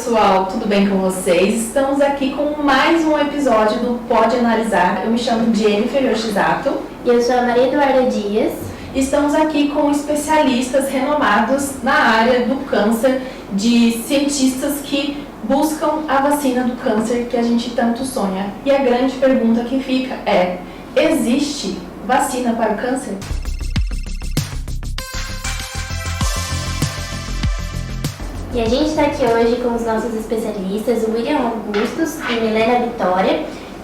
pessoal, tudo bem com vocês? Estamos aqui com mais um episódio do Pode Analisar. Eu me chamo Jennifer Yoshizato. E eu sou a Maria Eduarda Dias. Estamos aqui com especialistas renomados na área do câncer, de cientistas que buscam a vacina do câncer que a gente tanto sonha. E a grande pergunta que fica é: existe vacina para o câncer? E a gente está aqui hoje com os nossos especialistas, o William Augustus e Milena Vitória.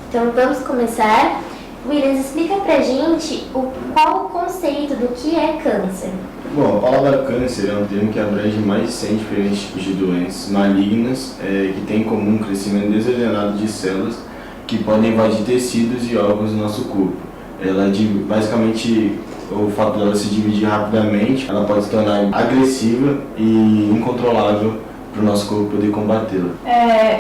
Então vamos começar. William, explica pra gente qual o conceito do que é câncer. Bom, a palavra câncer é um termo que abrange mais de 100 diferentes tipos de doenças malignas que têm em comum um crescimento desordenado de células que podem invadir tecidos e órgãos do nosso corpo. Basicamente, o fato dela se dividir rapidamente, ela pode se tornar agressiva e incontrolável para o nosso corpo poder combatê-la.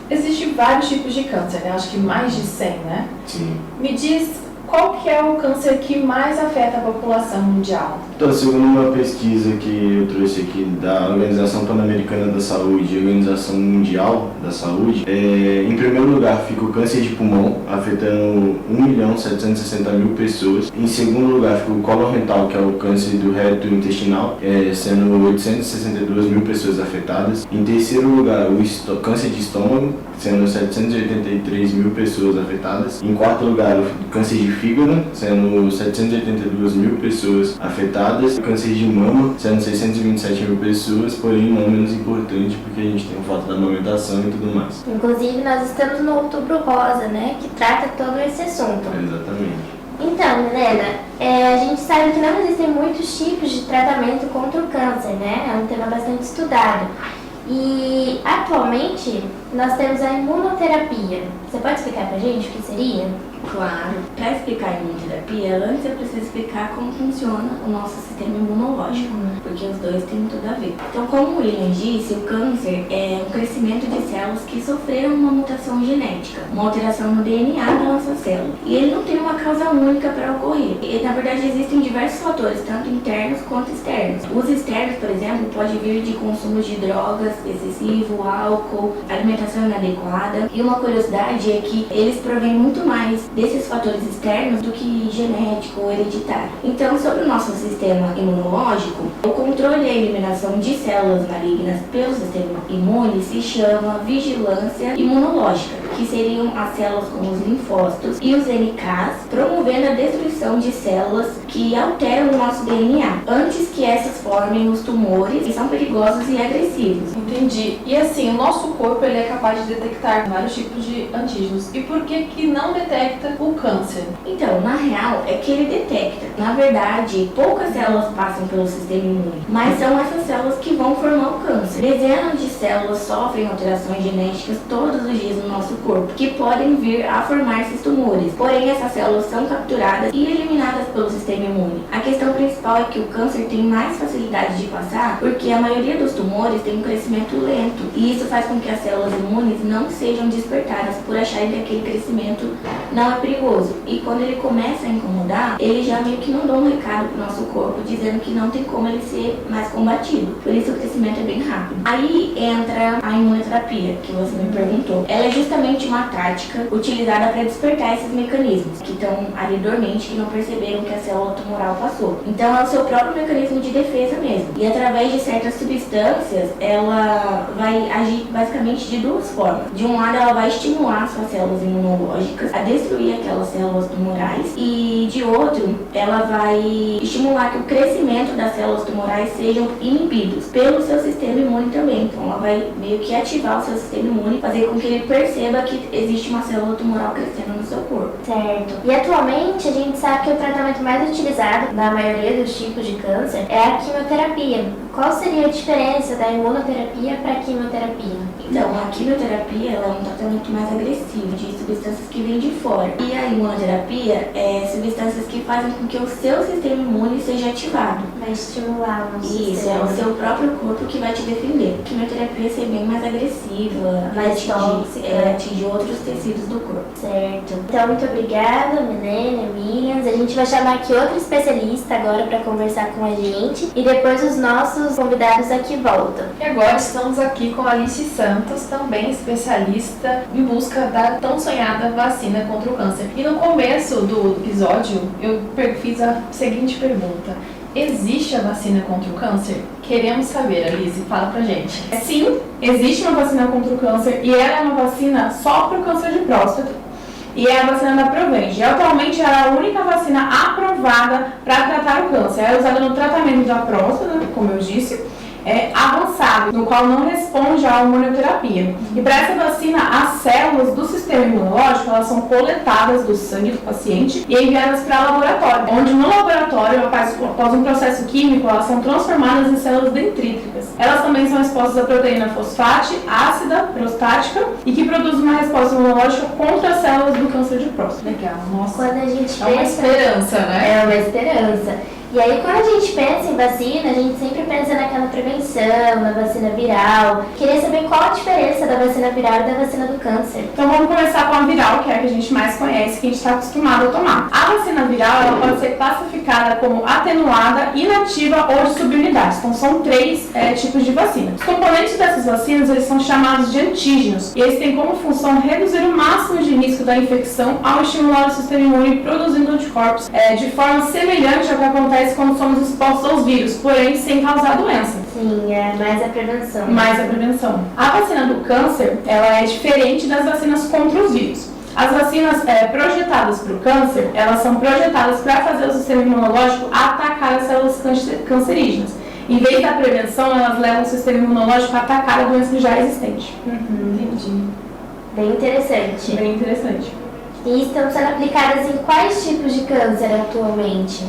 Existem vários tipos de câncer, né? Acho que mais de 100, né? Sim. Me diz qual que é o câncer que mais afeta a população mundial? Então, segundo uma pesquisa que eu trouxe aqui da Organização Pan-Americana da Saúde e Organização Mundial da Saúde, em primeiro lugar fica o câncer de pulmão, afetando 1.760.000 pessoas. Em segundo lugar fica o coloretal, que é o câncer do reto intestinal, sendo 862.000 pessoas afetadas. Em terceiro lugar, o câncer de estômago, sendo 783.000 pessoas afetadas. Em quarto lugar, o câncer de fígado, sendo 782.000 pessoas afetadas. O câncer de mama, sendo 627.000 pessoas, porém não menos importante, porque a gente tem o fato da amamentação e tudo mais. Inclusive, nós estamos no Outubro Rosa, né, que trata todo esse assunto. Exatamente. Então, Milena, a gente sabe que não existem muitos tipos de tratamento contra o câncer, né? É um tema bastante estudado. E, atualmente, nós temos a imunoterapia. Você pode explicar pra gente o que seria? Claro. Para explicar a imunoterapia, antes eu preciso explicar como funciona o nosso sistema imunológico, porque os dois têm tudo a ver. Então, como o William disse, o câncer é um crescimento de células que sofreram uma mutação genética, uma alteração no DNA da nossa célula. E ele não tem uma causa única para ocorrer. E, na verdade, existem diversos fatores, tanto internos quanto externos. Os externos, por exemplo, pode vir de consumo de drogas excessivo, álcool, alimentação inadequada. E uma curiosidade é que eles provêm muito mais desses fatores externos do que genético ou hereditário. Então, sobre o nosso sistema imunológico, o controle e a eliminação de células malignas pelo sistema imune se chama vigilância imunológica, que seriam as células como os linfócitos e os NKs, promovendo a destruição de células que alteram o nosso DNA, antes que essas formem os tumores que são perigosos e agressivos. Entendi. E assim, o nosso corpo ele é capaz de detectar vários tipos de antígenos. E por que não detecta o câncer? Então, na real, é que ele detecta. Na verdade, poucas células passam pelo sistema imune, mas são essas células que vão formar o câncer. Dezenas de células sofrem alterações genéticas todos os dias no nosso corpo, que podem vir a formar esses tumores. Porém, essas células são capturadas e eliminadas pelo sistema imune. A questão principal é que o câncer tem mais facilidade de passar, porque a maioria dos tumores tem um crescimento lento, e isso faz com que as células imunes não sejam despertadas por acharem que aquele crescimento não é perigoso. E quando ele começa a incomodar, ele já meio que mandou um recado pro nosso corpo dizendo que não tem como ele ser mais combatido. Por isso o crescimento é bem rápido. Aí entra a imunoterapia, que você me perguntou. Ela é justamente uma tática utilizada para despertar esses mecanismos que estão ali dormente, que não perceberam que a célula tumoral passou. Então é o seu próprio mecanismo de defesa mesmo. E através de certas substâncias, ela vai agir basicamente de duas formas. De um lado, ela vai estimular suas células imunológicas a destruir aquelas células tumorais, e de outro, ela vai estimular que o crescimento das células tumorais sejam inibidos pelo seu sistema imune também. Então ela vai meio que ativar o seu sistema imune, fazer com que ele perceba que existe uma célula tumoral crescendo no seu corpo. Certo. E atualmente a gente sabe que o tratamento mais utilizado na maioria dos tipos de câncer é a quimioterapia. Qual seria a diferença da imunoterapia para a quimioterapia? Então, a quimioterapia ela é um tratamento mais agressivo, de substâncias que vêm de fora. E a imunoterapia é substâncias que fazem com que o seu sistema imune seja ativado. Vai estimular o Isso, sistema. é o seu próprio corpo que vai te defender. A quimioterapia ser bem mais agressiva, Mais tóxica. atingir outros tecidos do corpo. Certo. Então, muito obrigada, Milena, Williams. A gente vai chamar aqui outro especialista agora para conversar com a gente. E depois os nossos os convidados aqui voltam. E agora estamos aqui com a Alice Santos, também especialista em busca da tão sonhada vacina contra o câncer. E no começo do episódio, eu fiz a seguinte pergunta: existe a vacina contra o câncer? Queremos saber, Alice, fala pra gente. Sim, existe uma vacina contra o câncer e ela é uma vacina só para o câncer de próstata. E é a vacina da Provenge. E atualmente ela é a única vacina aprovada para tratar o câncer. Ela é usada no tratamento da próstata, como eu disse, avançado, no qual não responde à hormonioterapia. E para essa vacina, as células do sistema imunológico, elas são coletadas do sangue do paciente e enviadas para o laboratório, onde no laboratório, após um processo químico, elas são transformadas em células dendríticas. Elas também são expostas à proteína fosfate ácida prostática e que produz uma resposta imunológica contra as células do câncer de próstata. Legal, nossa. Quando a gente É uma esperança, né? É uma esperança. E aí, quando a gente pensa em vacina, a gente sempre pensa naquela prevenção, na vacina viral. Queria saber qual a diferença da vacina viral e da vacina do câncer. Então vamos começar com a viral, que é a que a gente mais conhece, que a gente está acostumado a tomar. A vacina viral, ela pode ser classificada como atenuada, inativa ou de subunidades. Então são três tipos de vacina. Os componentes dessas vacinas, eles são chamados de antígenos. E eles têm como função reduzir o máximo de risco da infecção ao estimular o sistema imune produzindo anticorpos de forma semelhante ao que acontece quando somos expostos aos vírus, porém sem causar doença. Sim, é mais a prevenção. Mais a prevenção. A vacina do câncer, ela é diferente das vacinas contra os vírus. As vacinas projetadas para o câncer, elas são projetadas para fazer o sistema imunológico atacar as células cancerígenas. Em vez da prevenção, elas levam o sistema imunológico a atacar a doença já existente. Entendi. Bem interessante. Bem interessante. E estão sendo aplicadas em quais tipos de câncer atualmente?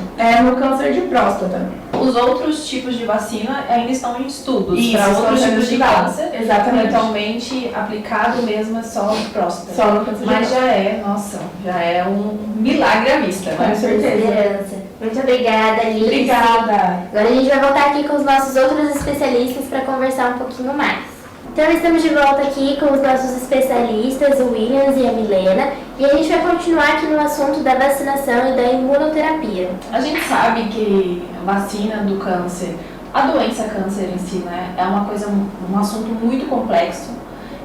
No câncer de próstata. Os outros tipos de vacina ainda estão em estudos Isso, para estão outros sendo tipos de estudados. câncer. Exatamente. Atualmente aplicado mesmo é só no próstata. Só no câncer de Mas próstata. já é um milagre à vista, Com né? certeza. Esperança. Muito obrigada, Alice. Obrigada. Agora a gente vai voltar aqui com os nossos outros especialistas para conversar um pouquinho mais. Então estamos de volta aqui com os nossos especialistas, o Williams e a Milena, e a gente vai continuar aqui no assunto da vacinação e da imunoterapia. A gente sabe que a vacina do câncer, a doença câncer em si, né, é um assunto muito complexo,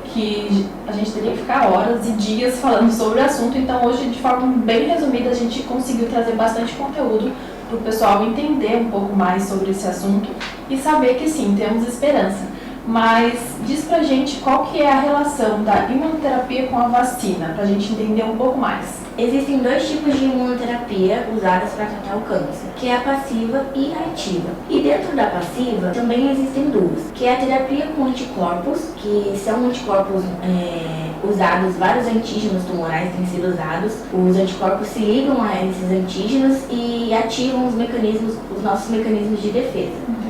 que a gente teria que ficar horas e dias falando sobre o assunto. Então hoje, de forma bem resumida, a gente conseguiu trazer bastante conteúdo para o pessoal entender um pouco mais sobre esse assunto e saber que sim, temos esperança. Mas diz pra gente qual que é a relação da imunoterapia com a vacina, pra gente entender um pouco mais. Existem dois tipos de imunoterapia usadas para tratar o câncer, que é a passiva e a ativa. E dentro da passiva também existem duas, que é a terapia com anticorpos, que são anticorpos usados, vários antígenos tumorais têm sido usados. Os anticorpos se ligam a esses antígenos e ativam os nossos mecanismos de defesa.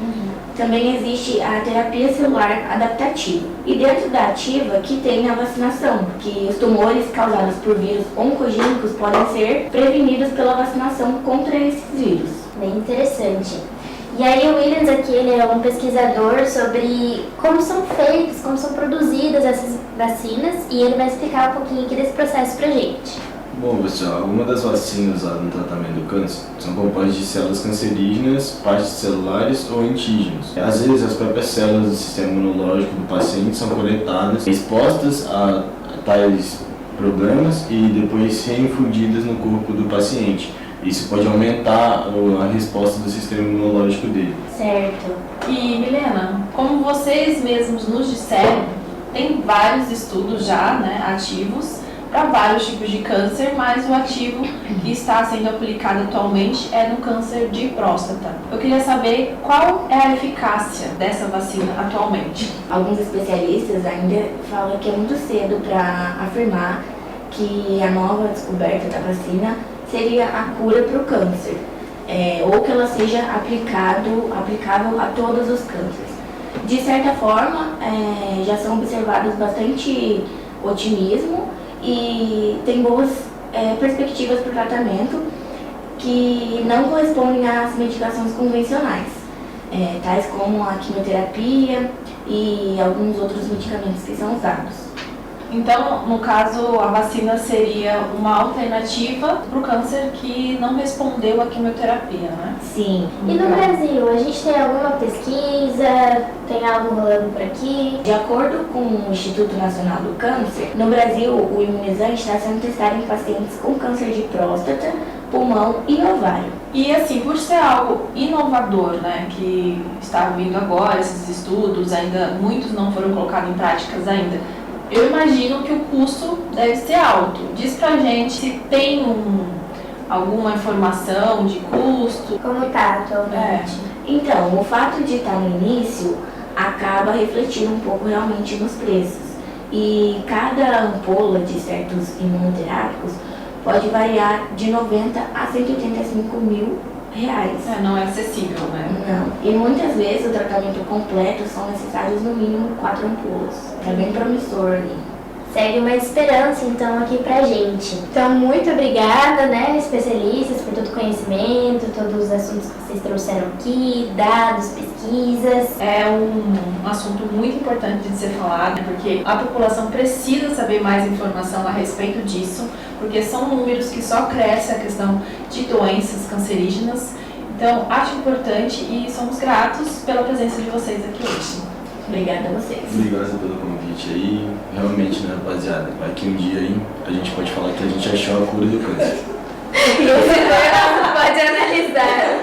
Também existe a terapia celular adaptativa. E dentro da ativa que tem a vacinação, que os tumores causados por vírus oncogênicos podem ser prevenidos pela vacinação contra esses vírus. Bem interessante. E aí o Williams aqui, ele é um pesquisador sobre como são feitas, como são produzidas essas vacinas, e ele vai explicar um pouquinho aqui desse processo pra gente. Bom, pessoal, algumas das vacinas usadas no tratamento do câncer são compostas de células cancerígenas, partes celulares ou antígenos. Às vezes, as próprias células do sistema imunológico do paciente são coletadas, expostas a tais problemas e depois reinfundidas no corpo do paciente. Isso pode aumentar a resposta do sistema imunológico dele. Certo. E Milena, como vocês mesmos nos disseram, tem vários estudos já, né, ativos para vários tipos de câncer, mas o ativo que está sendo aplicado atualmente é no câncer de próstata. Eu queria saber qual é a eficácia dessa vacina atualmente. Alguns especialistas ainda falam que é muito cedo para afirmar que a nova descoberta da vacina seria a cura para o câncer, ou que ela seja aplicável a todos os cânceres. De certa forma, já são observados bastante otimismo e tem boas perspectivas para o tratamento que não correspondem às medicações convencionais, tais como a quimioterapia e alguns outros medicamentos que são usados. Então, no caso, a vacina seria uma alternativa para o câncer que não respondeu à quimioterapia, né? Sim. E no Brasil, a gente tem alguma pesquisa? Tem algo rolando por aqui? De acordo com o Instituto Nacional do Câncer, no Brasil o imunizante está sendo testado em pacientes com câncer de próstata, pulmão e ovário. E assim, por ser algo inovador, né, que está vindo agora, esses estudos, ainda muitos não foram colocados em práticas ainda, eu imagino que o custo deve ser alto. Diz pra gente se tem alguma informação de custo. Como tá atualmente? Então, o fato de estar no início acaba refletindo um pouco realmente nos preços. E cada ampola de certos imunoterápicos pode variar de 90 a 185 mil reais. Não é acessível, né? Não. E muitas vezes o tratamento completo são necessários no mínimo 4 ampolas. É bem promissor ali. Segue uma esperança, então, aqui pra gente. Então, muito obrigada, né, especialistas, por todo o conhecimento, todos os assuntos que vocês trouxeram aqui, dados, pesquisas. É um assunto muito importante de ser falado, porque a população precisa saber mais informação a respeito disso, porque são números que só crescem a questão de doenças cancerígenas. Então, acho importante e somos gratos pela presença de vocês aqui hoje. Obrigada a vocês. Obrigado pelo convite aí. Realmente, né, rapaziada, vai que um dia aí a gente pode falar que a gente achou a cura do câncer. E você pode analisar.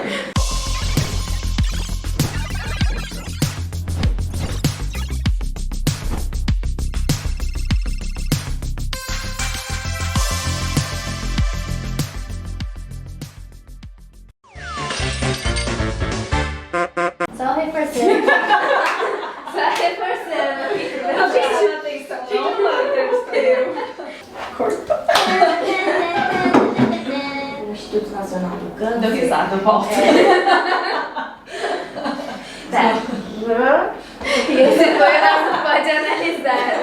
Só reforçando. Só reforçando. O Instituto Nacional do Câncer. Deu risada, volta. Tá. E esse foi o nosso Pode Analisar.